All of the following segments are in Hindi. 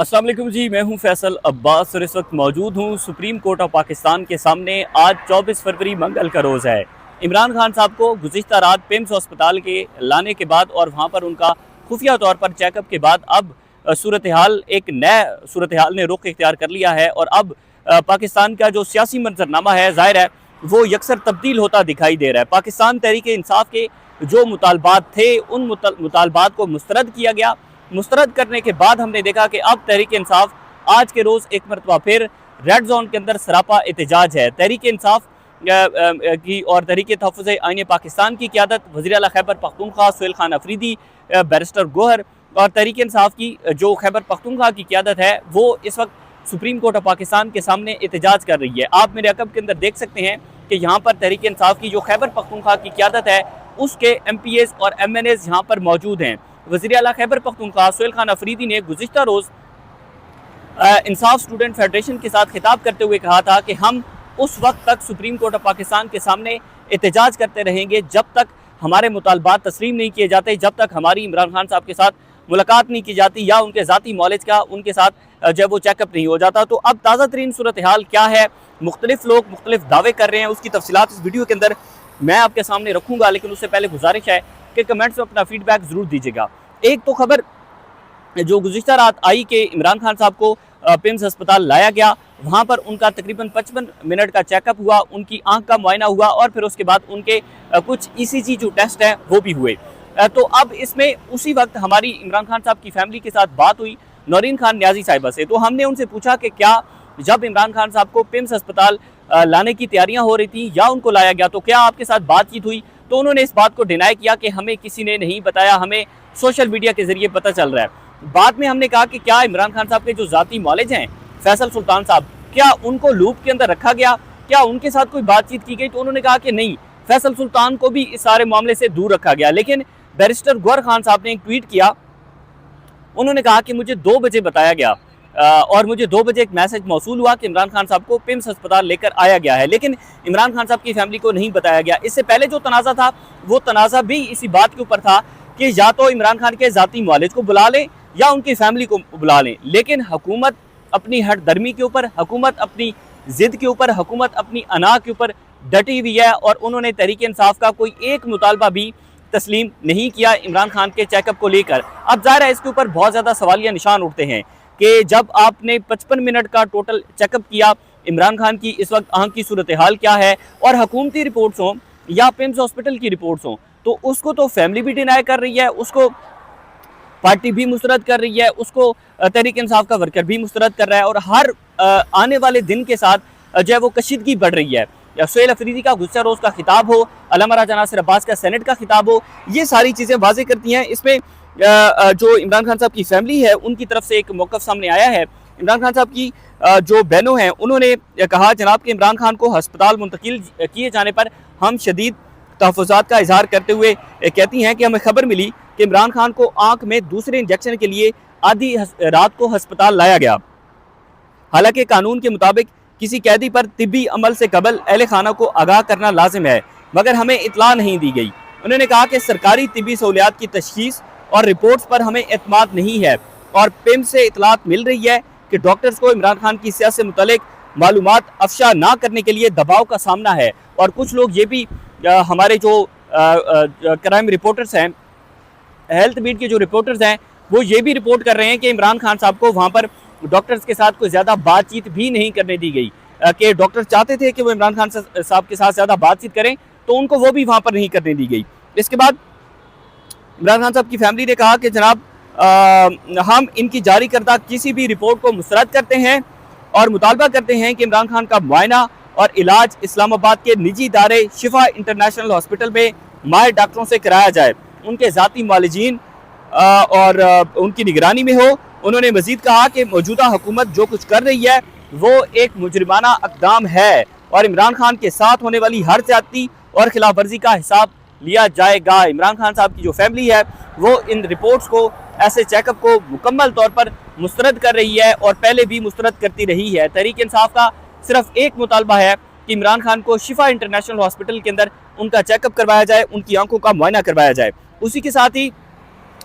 अस्सलाम वालेकुम जी, मैं हूं फैसल अब्बास और इस वक्त मौजूद हूं सुप्रीम कोर्ट ऑफ पाकिस्तान के सामने। आज 24 फरवरी मंगल का रोज़ है। इमरान खान साहब को गुज़िश्ता रात पिम्स अस्पताल के लाने के बाद और वहां पर उनका खुफिया तौर पर चेकअप के बाद अब सूरत हाल एक नए सूरत हाल ने रुख इख्तियार कर लिया है और अब पाकिस्तान का जो सियासी मंजरनामा है ज़ाहिर है वो यकसर तब्दील होता दिखाई दे रहा है। पाकिस्तान तहरीक इंसाफ के जो मुतालबात थे उन मुतालबात को मुस्तरद किया गया। मुस्तरद करने के बाद हमने देखा कि अब तहरीक इंसाफ आज के रोज़ एक मरतबा फिर रेड जोन के अंदर सरापा एहतजाज है। तहरीक इंसाफ की और तहरीक तहफ़्फ़ुज़ आईन पाकिस्तान की क़यादत वज़ीर आला खैबर पख्तूनख्वा सुहेल खान अफरीदी, बैरिस्टर गोहर और तहरीक इंसाफ की जो खैबर पख्तूनख्वा की क़यादत है वो इस वक्त सुप्रीम कोर्ट ऑफ पाकिस्तान के सामने एहतजाज कर रही है। आप मेरे अकब के अंदर देख सकते हैं कि यहाँ पर तहरीक इंसाफ की जो खैबर पख्तूनख्वा की क़यादत है उसके MPAs और MNAs यहाँ पर मौजूद हैं। वज़ीर आला खैबर पख्तूनख्वा सुहेल खान अफरीदी ने गुज़िश्ता रोज़ इंसाफ स्टूडेंट फेडरेशन के साथ खिताब करते हुए कहा था कि हम उस वक्त तक सुप्रीम कोर्ट ऑफ पाकिस्तान के सामने एहतजाज करते रहेंगे जब तक हमारे मुतालबात तस्लीम नहीं किए जाते, जब तक हमारी इमरान खान साहब के साथ मुलाकात नहीं की जाती या उनके ज़ाती मॉलेज का उनके साथ जब वो चेकअप नहीं हो जाता। तो अब ताज़ा तरीन सूरत हाल क्या है, मुख्तलिफ लोग मुख्तलिफ दावे कर रहे हैं, उसकी तफसीलात इस वीडियो के अंदर मैं आपके सामने रखूँगा। लेकिन उससे पहले गुजारिश है कि कमेंट्स में अपना फीडबैक ज़रूर दीजिएगा। एक तो खबर जो गुज़िश्ता रात आई कि इमरान खान साहब को पिम्स अस्पताल लाया गया, वहाँ पर उनका तकरीबन 55 मिनट का चेकअप हुआ, उनकी आंख का मुआयना हुआ और फिर उसके बाद उनके कुछ ECG जो टेस्ट हैं वो भी हुए। तो अब इसमें उसी वक्त हमारी इमरान खान साहब की फैमिली के साथ बात हुई नौरीन खान न्याजी साहिबा से। तो हमने उनसे पूछा कि क्या जब इमरान खान साहब को पिम्स अस्पताल लाने की तैयारियाँ हो रही थी या उनको लाया गया तो क्या आपके साथ बातचीत हुई। तो उन्होंने इस बात को डिनाई किया कि हमें किसी ने नहीं बताया, हमें सोशल मीडिया के जरिए पता चल रहा है। बाद में हमने कहा कि क्या इमरान खान साहब के जो ज़ाती मौलिज हैं फैसल सुल्तान साहब, क्या उनको लूप के अंदर रखा गया, क्या उनके साथ कोई बातचीत की गई। तो उन्होंने कहा कि नहीं, फैसल सुल्तान को भी इस सारे मामले से दूर रखा गया। लेकिन बैरिस्टर गोहर खान साहब ने एक ट्वीट किया, उन्होंने कहा कि मुझे 2 बजे बताया गया और मुझे 2 बजे एक मैसेज मौसूल हुआ कि इमरान खान साहब को पिम्स अस्पताल लेकर आया गया है, लेकिन इमरान खान साहब की फैमिली को नहीं बताया गया। इससे पहले जो तनाज़ा था वो तनाज़ा भी इसी बात के ऊपर था कि या तो इमरान खान के ज़ाती मौलिद को बुला लें या उनकी फैमिली को बुला लें। लेकिन हुकूमत अपनी हट दर्मी के ऊपर, हुकूमत अपनी ज़िद के ऊपर, हुकूमत अपनी अना के ऊपर डटी हुई है और उन्होंने तहरीक इंसाफ का कोई एक मुतालबा भी तस्लीम नहीं किया इमरान खान के चेकअप को लेकर। अब ज़ाहिर है इसके ऊपर बहुत ज़्यादा सवालिया निशान उठते हैं कि जब आपने 55 मिनट का टोटल चेकअप किया, इमरान खान की इस वक्त आंख की सूरत हाल क्या है और हुकूमती रिपोर्ट्स हों या पिम्स हॉस्पिटल की रिपोर्ट्स हों तो उसको तो फैमिली भी डिनाई कर रही है, उसको पार्टी भी मुस्तरद कर रही है, उसको तहरीक इंसाफ का वर्कर भी मुस्तरद कर रहा है और हर आने वाले दिन के साथ जो है वो कशीदगी बढ़ रही है। या सुहेल अफरीदी का गुज़िश्ता रोज़ का खिताब हो, अल्लामा राजा नासिर अब्बास का सेनेट का खिताब हो, ये सारी चीज़ें वाज़ेह करती हैं। इसमें जो इमरान खान साहब की फैमिली है उनकी तरफ से एक मौक़िफ़ सामने आया है। इमरान खान साहब की जो बहनों हैं उन्होंने कहा, जनाब कि इमरान खान को हस्पताल मुंतकिल किए जाने पर हम शदीद तहफ़्फ़ुज़ात का इजहार करते हुए कहती हैं कि हमें खबर मिली कि इमरान खान को आंख में दूसरे इंजेक्शन के लिए आधी रात को हस्पताल लाया गया। हालांकि कानून के मुताबिक किसी कैदी पर तिब्बी अमल से कबल अहले खाना को आगाह करना लाजिम है, मगर हमें इतला नहीं दी गई। उन्होंने कहा कि सरकारी तिब्बी सहूलियात की तशखीस और रिपोर्ट्स पर हमें एतमाद नहीं है और पिम्स से इतलात मिल रही है कि डॉक्टर्स को इमरान खान की सियासत से मुतल्लिक मालूमात अफशा ना करने के लिए दबाव का सामना है। और कुछ लोग ये भी हमारे जो क्राइम रिपोर्टर्स हैं, हेल्थ बीट के जो रिपोर्टर्स हैं, वो ये भी रिपोर्ट कर रहे हैं कि इमरान खान साहब को वहाँ पर डॉक्टर्स के साथ कोई ज़्यादा बातचीत भी नहीं करने दी गई, कि डॉक्टर चाहते थे कि वो इमरान खान साहब के साथ ज़्यादा बातचीत करें तो उनको वो भी वहाँ पर नहीं करने दी गई। इसके बाद इमरान खान साहब की फैमिली ने कहा कि जनाब हम इनकी जारी करदा किसी भी रिपोर्ट को मुस्तरद करते हैं और मुतालबा करते हैं कि इमरान खान का मुआयना और इलाज इस्लामाबाद के निजी इदारे शिफा इंटरनेशनल हॉस्पिटल में माहिर डॉक्टरों से कराया जाए, उनके ज़ाती मालिजीन और उनकी निगरानी में हो। उन्होंने मजीद कहा कि मौजूदा हुकूमत जो कुछ कर रही है वो एक मुजरिमाना इक़दाम है और इमरान खान के साथ होने वाली हर ज्यादती और खिलाफ वर्जी का हिसाब लिया जाएगा। इमरान खान साहब की जो फैमिली है वो इन रिपोर्ट्स को, ऐसे चेकअप को मुकम्मल तौर पर मुस्तरद कर रही है और पहले भी मुस्तरद करती रही है। तहरीक इंसाफ का सिर्फ एक मुतालबा है कि इमरान खान को शिफा इंटरनेशनल हॉस्पिटल के अंदर उनका चेकअप करवाया जाए, उनकी आंखों का मुआयना करवाया जाए। उसी के साथ ही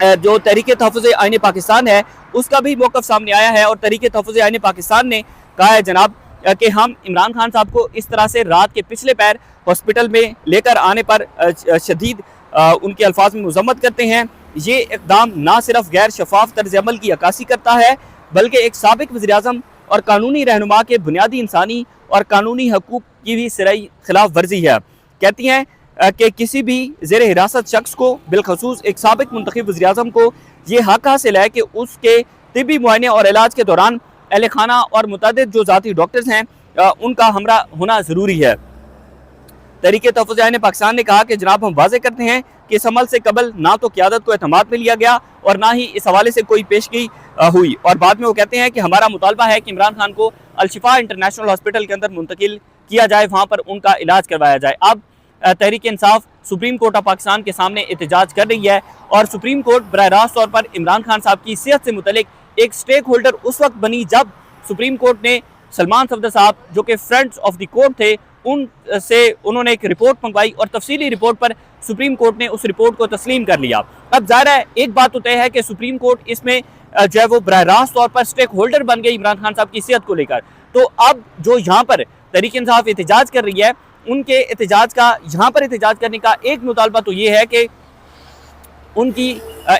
जो तहरीक तहफ़्फ़ुज़ आईन पाकिस्तान है उसका भी मौक़िफ़ सामने आया है। और तहरीक तहफ़्फ़ुज़ आईन पाकिस्तान ने कहा है जनाब कि हम इमरान खान साहब को इस तरह से रात के पिछले पैर हॉस्पिटल में लेकर आने पर शदीद उनके अल्फाज में मज़म्मत करते हैं। ये इक़दाम ना सिर्फ गैर शफाफ तर्ज़ अमल की अक्कासी करता है बल्कि एक साबिक़ वज़ीर-ए-आज़म और कानूनी रहनुमा के बुनियादी इंसानी और कानूनी हकूक़ की भी सराई खिलाफ वर्जी है। कहती हैं कि किसी भी ज़ेर हिरासत शख्स को बिलखसूस एक साबिक़ मुंतखब वज़ीर-ए-आज़म को ये हक़ हासिल है कि उसके तिब्बी मुआयने और इलाज के दौरान अहले खाना और मुतअद्दिद जो ज़ाती डॉक्टर्स हैं उनका हमरा होना ज़रूरी है। तहरीक तहफ़्फ़ुज़ आईन पाकिस्तान ने कहा कि जनाब हम वाज़ेह करते हैं कि इस अमल से कबल ना तो क़यादत को एतमाद में लिया गया और ना ही इस हवाले से कोई पेशगी हुई। और बाद में वो कहते हैं कि हमारा मुतालबा है कि इमरान खान को अल-शिफा इंटरनेशनल हॉस्पिटल के अंदर मुंतकिल किया जाए, वहाँ पर उनका इलाज करवाया जाए। अब Tehreek Insaf supreme court of Pakistan के सामने एहतजाज कर रही है और सुप्रीम कोर्ट बराह रास्त तौर पर इमरान खान साहब की सेहत से मुतल्लिक एक स्टेक होल्डर उस वक्त बनी जब सुप्रीम कोर्ट ने सलमान सफदर साहब जो कि फ्रेंड्स ऑफ द कोर्ट थे उनसे उन्होंने एक रिपोर्ट मंगवाई और तफसीली रिपोर्ट पर सुप्रीम कोर्ट ने उस रिपोर्ट को तस्लीम कर लिया। अब ज़ाहिर है एक बात तो तय है कि सुप्रीम कोर्ट इसमें जो है वो बराह रास्त तौर पर स्टेक होल्डर बन गई इमरान खान साहब की सेहत को लेकर। तो अब जो यहाँ पर तहरीक इंसाफ एहतजाज कर रही है उनके एहतजाज का यहाँ पर एहतजाज करने का एक मुतालबा तो ये है कि उनकी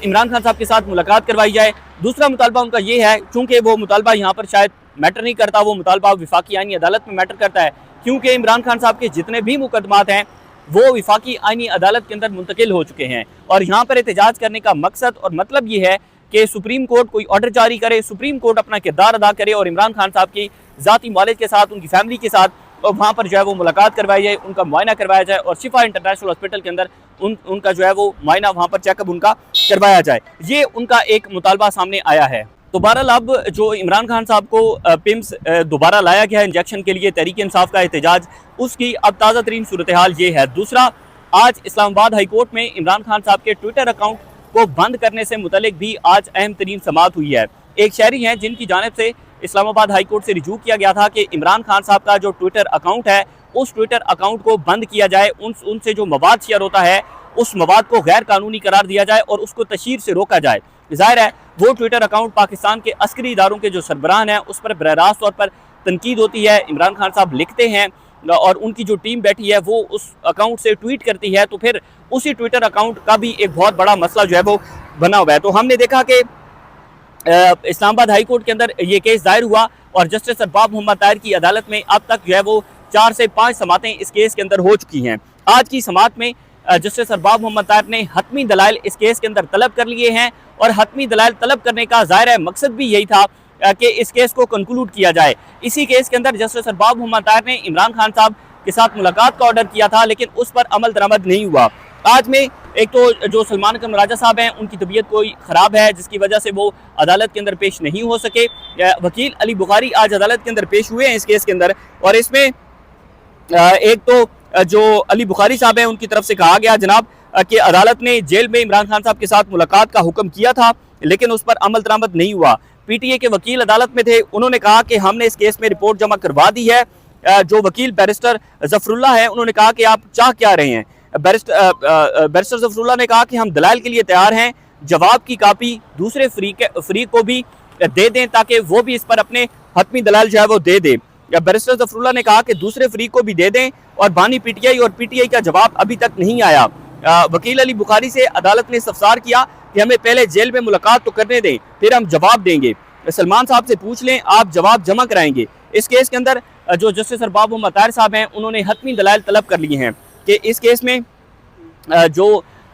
इमरान खान साहब के साथ मुलाकात करवाई जाए। दूसरा मुतालबा उनका ये है, चूँकि वो मुतालबा यहाँ पर शायद मैटर नहीं करता, वो मुतालबा वफाकी आईनी अदालत में मैटर करता है, क्योंकि इमरान खान साहब के जितने भी मुकदमात हैं वो वफाकी आईनी अदालत के अंदर मुंतकिल हो चुके हैं। और यहाँ पर एहतजाज करने का मकसद और मतलब ये है कि सुप्रीम कोर्ट कोई ऑर्डर जारी करे, सुप्रीम कोर्ट अपना किरदार अदा करे और इमरान खान साहब की ज़ाती मालिक के साथ, उनकी फैमिली के साथ और वहाँ पर जो है वो मुलाकात करवाई जाए, उनका मुआयना करवाया जाए और शिफा इंटरनेशनल हॉस्पिटल के अंदर उनका जो है वो मुआयना वहाँ पर चेकअप उनका करवाया जाए। ये उनका एक मुतालबा सामने आया है। तो बहरहाल अब जो इमरान खान साहब को पिम्स दोबारा लाया गया है इंजेक्शन के लिए, तहरीक इंसाफ का एहतजाज, उसकी अब ताज़ा तरीन सूरत हाल ये है। दूसरा, आज इस्लामाबाद हाई कोर्ट में इमरान खान साहब के ट्विटर अकाउंट को बंद करने से मुतल्लिक भी आज अहम तरीन समाअत हुई है। एक शहरी हैं जिनकी जानिब से इस्लामाबाद हाई कोर्ट से रिजू किया गया था कि इमरान खान साहब का जो ट्विटर अकाउंट है उस ट्विटर अकाउंट को बंद किया जाए, उनसे जो मवाद शेयर होता है उस मवाद को गैर कानूनी करार दिया जाए और उसको तशहीर से रोका जाए। ज़ाहिर है वो ट्विटर अकाउंट पाकिस्तान के अस्करी इदारों के जो सरबराह हैं उस पर बराह रास्त तौर पर तनकीद होती है। इमरान खान साहब लिखते हैं और उनकी जो टीम बैठी है वो उस अकाउंट से ट्वीट करती है, तो फिर उसी ट्विटर अकाउंट का भी एक बहुत बड़ा मसला जो है वो बना हुआ है। तो हमने देखा कि इस्लामाबाद हाई कोर्ट के अंदर ये केस दायर हुआ और जस्टिस अरबाब मोहम्मद ताहिर की अदालत में अब तक जो है वो 4 से 5 समातें इस केस के अंदर हो चुकी हैं। आज की समात में जस्टिस अरबाब मोहम्मद ताहिर ने हतमी दलाइल इस केस के अंदर तलब कर लिए हैं और हतमी दलाइल तलब करने का ज़ाहिर है मकसद भी यही था कि इस केस को कंक्लूड किया जाए। इसी केस के अंदर जस्टिस अरबाब मोहम्मद ताहिर ने इमरान खान साहब के साथ मुलाकात का ऑर्डर किया था, लेकिन उस पर अमल दरामद नहीं हुआ। आज में एक तो जो सलमान अकरम राजा साहब हैं उनकी तबीयत कोई ख़राब है जिसकी वजह से वो अदालत के अंदर पेश नहीं हो सके। वकील अली बुखारी आज अदालत के अंदर पेश हुए हैं इस केस के अंदर, और इसमें एक तो जो अली बुखारी साहब हैं उनकी तरफ से कहा गया जनाब कि अदालत ने जेल में इमरान खान साहब के साथ मुलाकात का हुक्म किया था लेकिन उस पर अमल दरामद नहीं हुआ। पीटीए के वकील अदालत में थे, उन्होंने कहा कि हमने इस केस में रिपोर्ट जमा करवा दी है। जो वकील बैरिस्टर जफरुल्लाह है उन्होंने कहा कि आप चाह क्या रहे हैं। बैरिस्टर जफरुल्लाह ने कहा कि हम दलाल के लिए तैयार हैं, जवाब की कापी दूसरे फ्रीक को भी दे दें ताकि वो भी इस पर अपने हतमी दलाल जो है वो दे दे। बैरिस्टर जफरुल्लाह ने कहा कि दूसरे फ्रीक को भी दे दें और बानी पीटीआई और पीटीआई का जवाब अभी तक नहीं आया। वकील अली बुखारी से अदालत ने इस्तफसार किया कि हमें पहले जेल में मुलाकात तो करने दें फिर हम जवाब देंगे। सलमान साहब से पूछ लें, आप जवाब जमा कराएंगे। इस केस के अंदर जो जस्टिस अरबाब मोहम्मद ताहिर साहब हैं उन्होंने हतमी दलाइल तलब कर लिए हैं कि इस केस में जो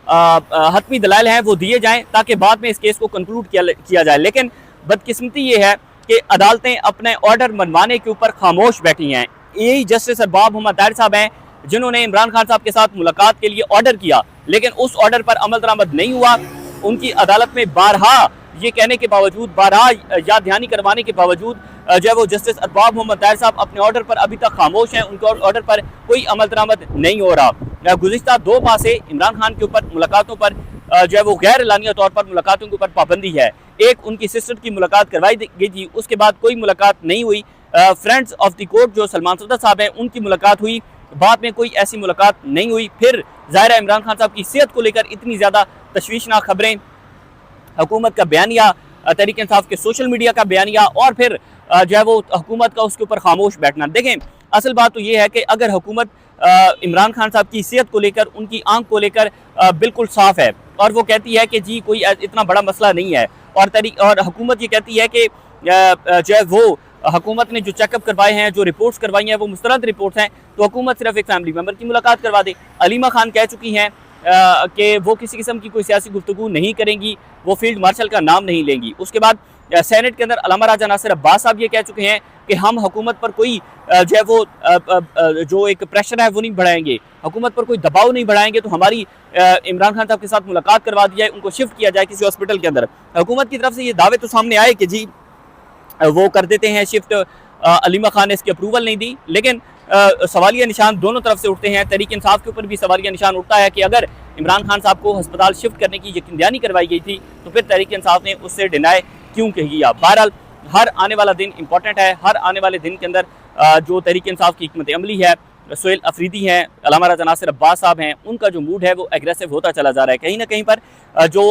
हतमी दलाइल हैं वो दिए जाएं ताकि बाद में इस केस को कंक्लूड किया जाए। लेकिन बदकिस्मती ये है कि अदालतें अपने ऑर्डर मनवाने के ऊपर खामोश बैठी हैं। यही जस्टिस अरबाब मोहम्मद ताहिर साहब हैं जिन्होंने इमरान खान साहब के साथ मुलाकात के लिए ऑर्डर किया, लेकिन उस ऑर्डर पर अमल दरामद नहीं हुआ। उनकी अदालत में बारहा ये कहने के बावजूद, बारहा याद दहानी करवाने के बावजूद जो है वो जस्टिस अरबाब मोहम्मद ताहिर साहब अपने ऑर्डर पर अभी तक खामोश हैं। उनके ऑर्डर पर कोई अमल दरामद नहीं हो रहा। गुज़िश्ता 2 माह से इमरान खान के ऊपर मुलाकातों पर जो है वो गैर एलानिया तौर पर मुलाकातों के ऊपर पाबंदी है। एक उनकी सिस्टर की मुलाकात करवाई गई थी, उसके बाद कोई मुलाकात नहीं हुई। फ्रेंड्स ऑफ द कोर्ट जो सलमान सफदर साहब हैं उनकी मुलाकात हुई, बाद में कोई ऐसी मुलाकात नहीं हुई। फिर ज़ाहिर है इमरान खान साहब की सेहत को लेकर इतनी ज़्यादा तशवीशनाक खबरें, हुकूमत का बयानिया तहरीक इंसाफ के सोशल मीडिया का बयानिया और फिर जो है वो हुकूमत का उसके ऊपर खामोश बैठना। देखें, असल बात तो ये है कि अगर हुकूमत इमरान खान साहब की सेहत को लेकर, उनकी आंख को लेकर बिल्कुल साफ है और वो कहती है कि जी कोई इतना बड़ा मसला नहीं है, और हुकूमत ये कहती है कि जो है वो हुकूमत ने जो चेकअप करवाए हैं, जो रिपोर्ट्स करवाई हैं वो मुस्तरद रिपोर्ट्स हैं, तो हुकूमत सिर्फ एक फैमिली मेम्बर की मुलाकात करवा दे। अलीमा खान कह चुकी हैं कि वो किसी किस्म की कोई सियासी गुफ्तगू नहीं करेंगी, वो फील्ड मार्शल का नाम नहीं लेंगी। उसके बाद सेनेट के अंदर अल्लामा राजा नासिर अब्बास साहब ये कह चुके हैं कि हम हुकूमत पर कोई जो है वो जो एक प्रेशर है वो नहीं बढ़ाएंगे, हुकूमत पर कोई दबाव नहीं बढ़ाएंगे, तो हमारी इमरान खान साहब के साथ मुलाकात करवा दी जाए, उनको शिफ्ट किया जाए किसी हॉस्पिटल के अंदर। हुकूमत की तरफ से ये दावे तो सामने आए कि जी वो कर देते हैं शिफ्ट, अलीमा खान ने इसकी अप्रूवल नहीं दी, लेकिन सवालिया निशान दोनों तरफ से उठते हैं। तहरीक इंसाफ के ऊपर भी सवालिया निशान उठता है कि अगर इमरान खान साहब को अस्पताल शिफ्ट करने की यकीन दहानी करवाई गई थी तो फिर तहरीक इंसाफ ने उससे डिनाई क्यों किया। बहरहाल हर आने वाला दिन इंपॉर्टेंट है, हर आने वाले दिन के अंदर जो तहरीक इंसाफ की हिकमत अमली है, सुहेल अफरीदी हैं, अल्लामा राजा नासिर अब्बास साहब हैं, उनका जो मूड है वो एग्रेसिव होता चला जा रहा है। कहीं ना कहीं पर जो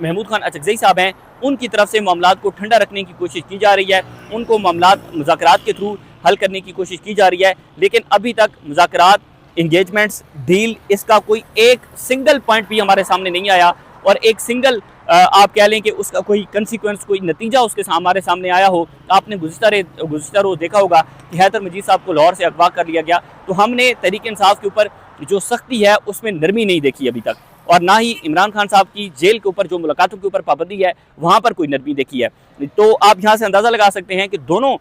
महमूद खान अचकज़ई साहब हैं उनकी तरफ से मामलात को ठंडा रखने की कोशिश की जा रही है, उनको मामलात मुज़ाकरात के थ्रू हल करने की कोशिश की जा रही है, लेकिन अभी तक मुज़ाकरात, इंगेजमेंट्स, डील, इसका कोई एक सिंगल पॉइंट भी हमारे सामने नहीं आया और एक सिंगल आप कह लें कि उसका कोई कंसिक्वेंस, कोई नतीजा उसके हमारे सामने आया हो। आपने गुज़िश्ता रोज़ देखा होगा कि हैदर मजीद साहब को लाहौर से अगवा कर लिया गया, तो हमने तहरीक इंसाफ के ऊपर जो सख्ती है उसमें नरमी नहीं देखी अभी तक, और ना ही इमरान खान साहब की जेल के ऊपर जो मुलाकातों के ऊपर पाबंदी है वहाँ पर कोई नरमी देखी है। तो आप यहाँ से अंदाज़ा लगा सकते हैं कि दोनों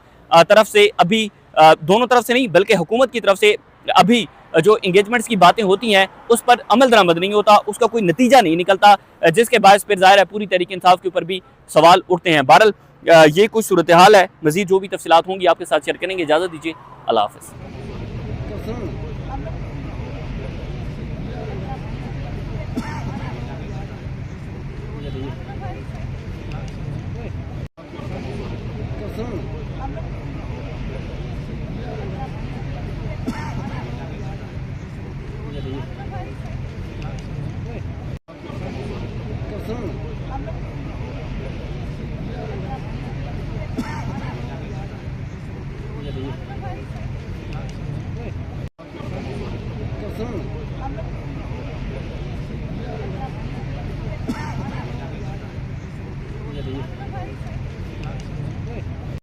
तरफ से अभी, दोनों तरफ से नहीं बल्कि हुकूमत की तरफ से अभी जो इंगेजमेंट्स की बातें होती हैं उस पर अमल दरामद नहीं होता, उसका कोई नतीजा नहीं निकलता, जिसके बायस फिर ज़ाहिर है पूरी तहरीक इंसाफ के ऊपर भी सवाल उठते हैं। बहरहाल ये कुछ सूरत हाल है, मज़ीद जो भी तफसीलात होंगी आपके साथ शेयर करेंगे। इजाज़त दीजिए, अल्लाह हाफ़िज़।